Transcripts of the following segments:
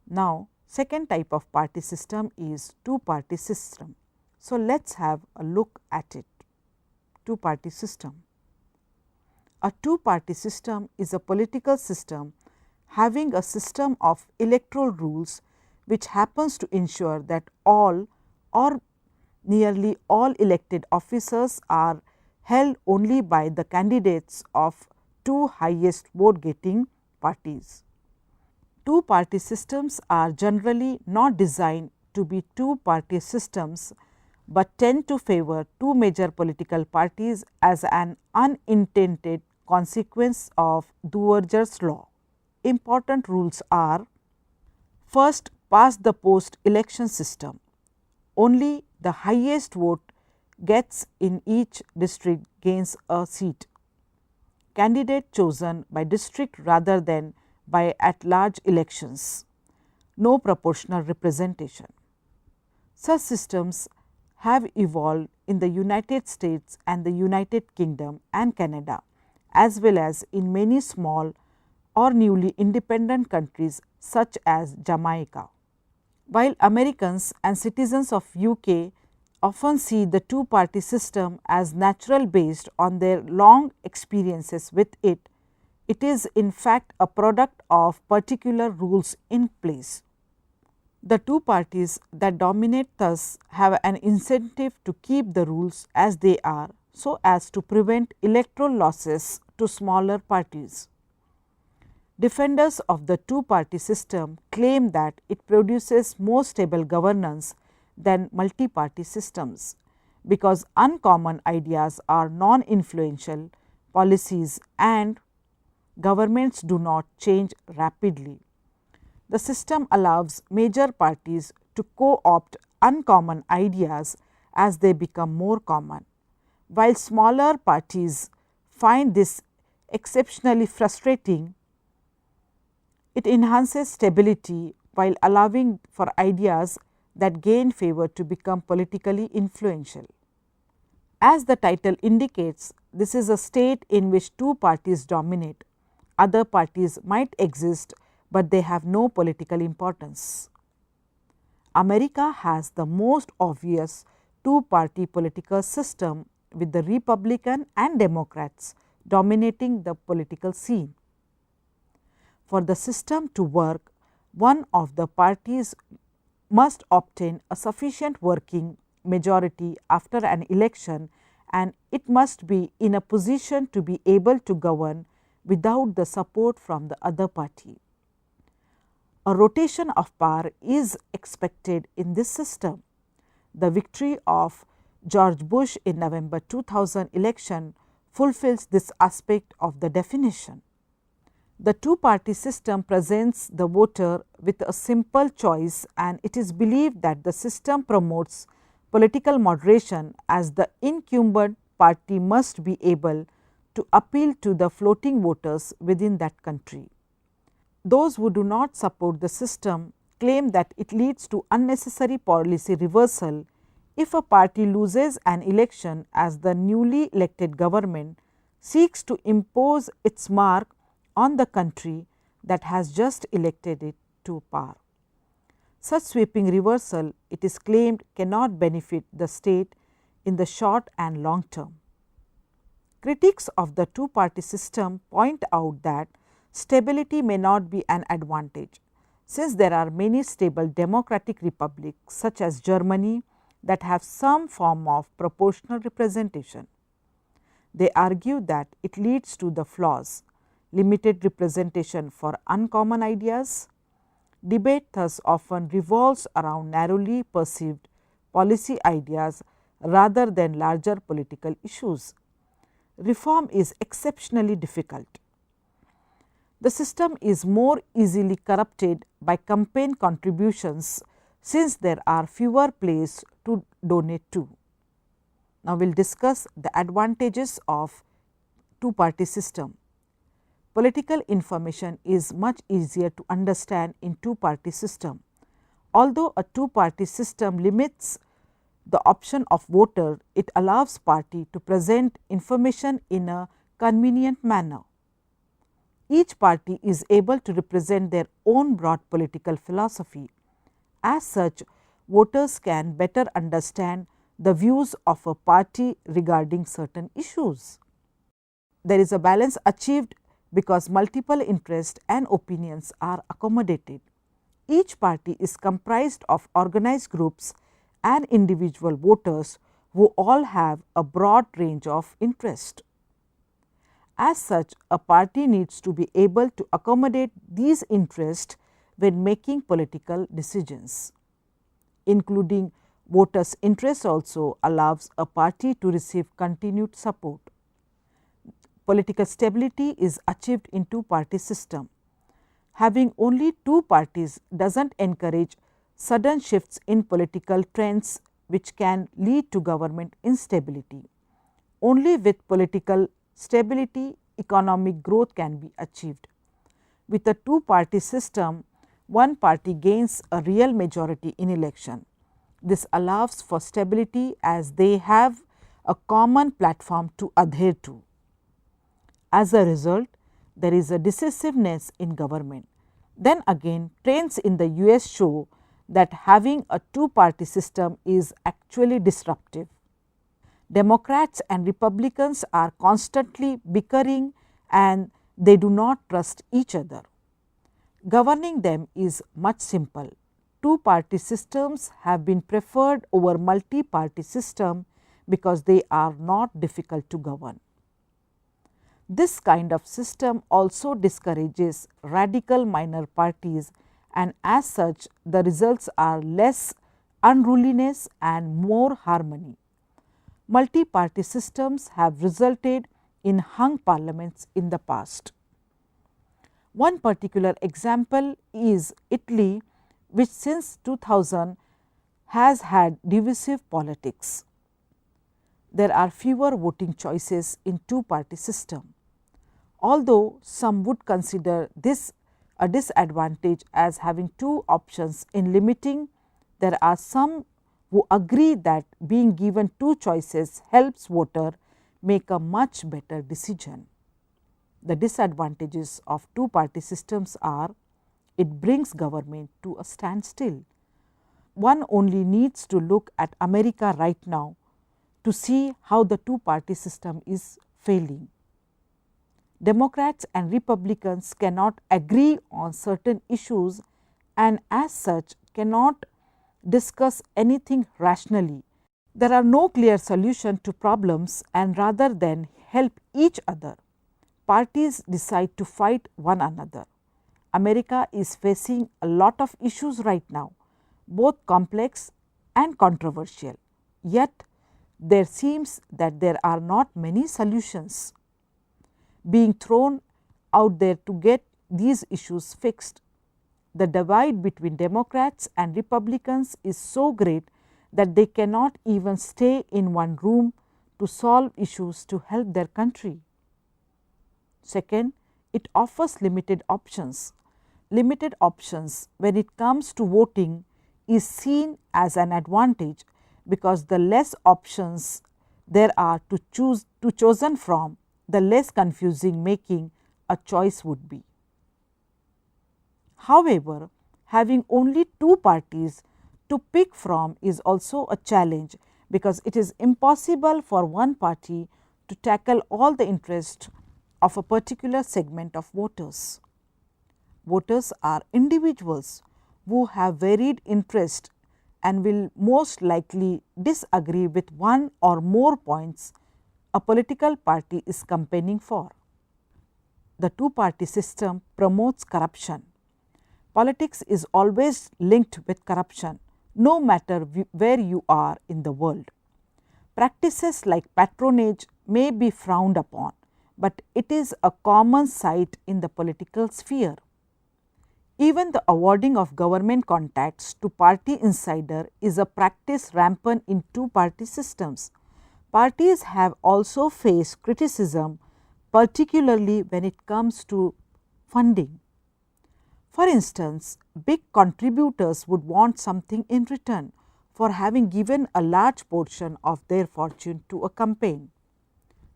Now, second type of party system is two-party system. So, let us have a look at it. Two-party system. A two-party system is a political system having a system of electoral rules which happens to ensure that all or nearly all elected officers are held only by the candidates of two highest vote getting parties. Two party systems are generally not designed to be two party systems, but tend to favor two major political parties as an unintended consequence of Duverger's law. Important rules are: first, past the post election system. Only the highest vote gets in each district gains a seat. Candidate chosen by district rather than by at large elections. No proportional representation. Such systems have evolved in the United States and the United Kingdom and Canada, as well as in many small or newly independent countries such as Jamaica. While Americans and citizens of UK often see the two party system as natural based on their long experiences with it, it is in fact a product of particular rules in place. The two parties that dominate thus have an incentive to keep the rules as they are, so as to prevent electoral losses to smaller parties. Defenders of the two party system claim that it produces more stable governance than multi party systems, because uncommon ideas are non influential policies and governments do not change rapidly. The system allows major parties to co-opt uncommon ideas as they become more common, while smaller parties find this exceptionally frustrating. It enhances stability while allowing for ideas that gain favor to become politically influential. As the title indicates, this is a state in which two parties dominate. Other parties might exist, but they have no political importance. America has the most obvious two-party political system, with the Republican and Democrats dominating the political scene. For the system to work, one of the parties must obtain a sufficient working majority after an election, and it must be in a position to be able to govern without the support from the other party. A rotation of power is expected in this system. The victory of George Bush in November 2000 election fulfills this aspect of the definition. The two party system presents the voter with a simple choice, and it is believed that the system promotes political moderation, as the incumbent party must be able to appeal to the floating voters within that country. Those who do not support the system claim that it leads to unnecessary policy reversal. If a party loses an election, as the newly elected government seeks to impose its mark on the country that has just elected it to power. Such sweeping reversal, it is claimed, cannot benefit the state in the short and long term. Critics of the two party system point out that stability may not be an advantage, since there are many stable democratic republics such as Germany that have some form of proportional representation. They argue that it leads to the flaws: limited representation for uncommon ideas. Debate thus often revolves around narrowly perceived policy ideas rather than larger political issues. Reform is exceptionally difficult. The system is more easily corrupted by campaign contributions, since there are fewer places to donate to. Now, we will discuss the advantages of two party system. Political information is much easier to understand in two party system. Although a two party system limits the option of voter, it allows party to present information in a convenient manner. Each party is able to represent their own broad political philosophy. As such, voters can better understand the views of a party regarding certain issues. There is a balance achieved because multiple interests and opinions are accommodated. Each party is comprised of organized groups and individual voters who all have a broad range of interest. As such, a party needs to be able to accommodate these interests when making political decisions. Including voters' interests also allows a party to receive continued support. Political stability is achieved in two-party system. Having only two parties does not encourage sudden shifts in political trends which can lead to government instability. Only with political stability, economic growth can be achieved. With a two-party system, one party gains a real majority in election. This allows for stability as they have a common platform to adhere to. As a result, there is a decisiveness in government. Then again, trends in the US show that having a two-party system is actually disruptive. Democrats and Republicans are constantly bickering and they do not trust each other. Governing them is much simple. Two-party systems have been preferred over multi-party system because they are not difficult to govern. This kind of system also discourages radical minor parties, and as such the results are less unruliness and more harmony. Multi-party systems have resulted in hung parliaments in the past. One particular example is Italy, which since 2000 has had divisive politics. There are fewer voting choices in two-party system. Although some would consider this a disadvantage as having two options in limiting, there are some who agree that being given two choices helps voter make a much better decision. The disadvantages of two-party systems are it brings government to a standstill. One only needs to look at America right now to see how the two-party system is failing. Democrats and Republicans cannot agree on certain issues and as such cannot discuss anything rationally. There are no clear solutions to problems, and rather than help each other, parties decide to fight one another. America is facing a lot of issues right now, both complex and controversial. Yet, there seems that there are not many solutions being thrown out there to get these issues fixed. The divide between Democrats and Republicans is so great that they cannot even stay in one room to solve issues to help their country. Second, it offers limited options. Limited options when it comes to voting is seen as an advantage because the less options there are to chosen from, the less confusing making a choice would be. However, having only two parties to pick from is also a challenge because it is impossible for one party to tackle all the interests of a particular segment of voters. Voters are individuals who have varied interests and will most likely disagree with one or more points a political party is campaigning for. The two-party system promotes corruption. Politics is always linked with corruption, no matter where you are in the world. Practices like patronage may be frowned upon, but it is a common sight in the political sphere. Even the awarding of government contacts to party insider is a practice rampant in two-party systems. Parties have also faced criticism, particularly when it comes to funding. For instance, big contributors would want something in return for having given a large portion of their fortune to a campaign.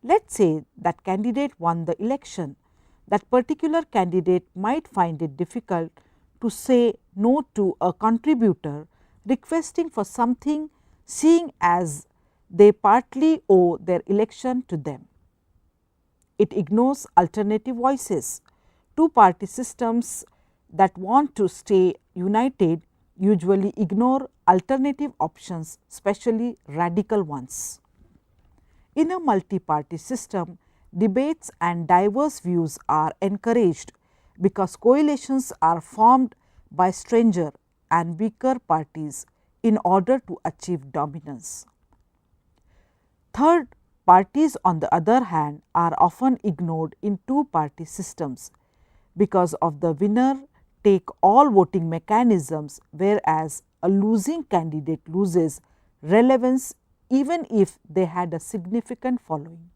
Let us say that candidate won the election, that particular candidate might find it difficult to say no to a contributor requesting for something, seeing as they partly owe their election to them. It ignores alternative voices. Two-party systems that want to stay united usually ignore alternative options, especially radical ones. In a multi-party system, debates and diverse views are encouraged because coalitions are formed by stranger and weaker parties in order to achieve dominance. Third parties, on the other hand, are often ignored in two-party systems because of the winner take all voting mechanisms, whereas a losing candidate loses relevance even if they had a significant following.